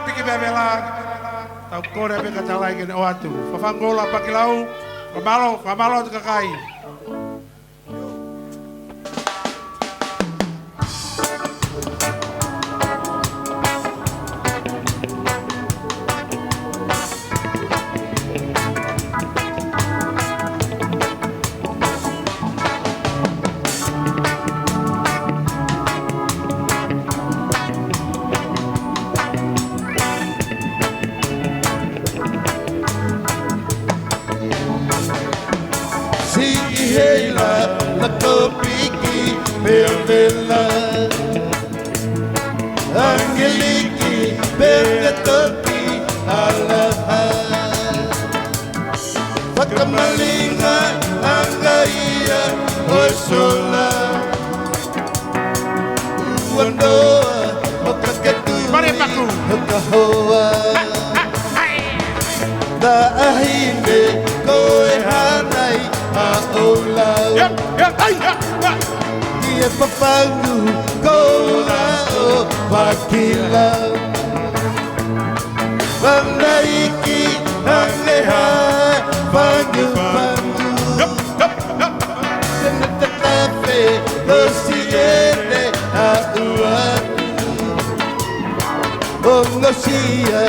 piki bebela. Tau kore be katalai kene oatu. Fafangola pakilau. Famalo te kakai. Hela la kopiki bevela Angeliki bergetoki alaha Pakamalinga anggaia osola Uandoa okaketu okahoa Da ahinde koe hanai Aolau Dia papangu Kau Pakilau Bandaiki Angleha Pangu Kena tetape Dosiene Auatu Ongosia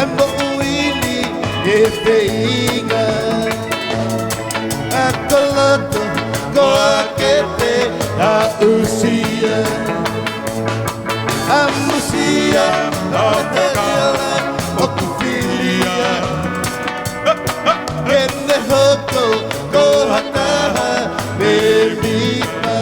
Ambo ini Efeinga Akoloto Koakete Ausia Amusia Otela Okufilia Kene Hoko Kohataha Bebima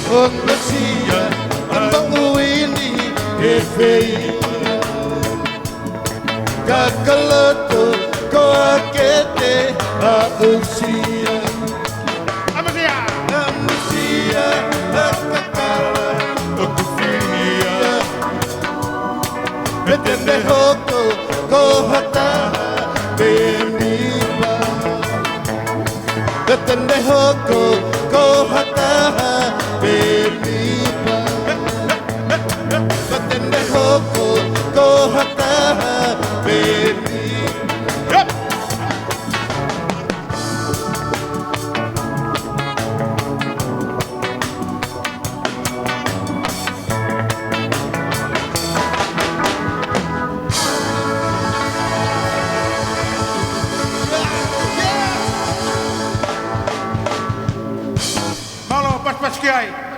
Ongosia Ambangu ini Efeima Kakaloto Koakete Ausia Amusia Akakala Okufilia Betende Hoko Kohataha Beniba Betende Hoko Kohataha Beniba Betende Hoko Kohataha Beniba Malo pas kiai.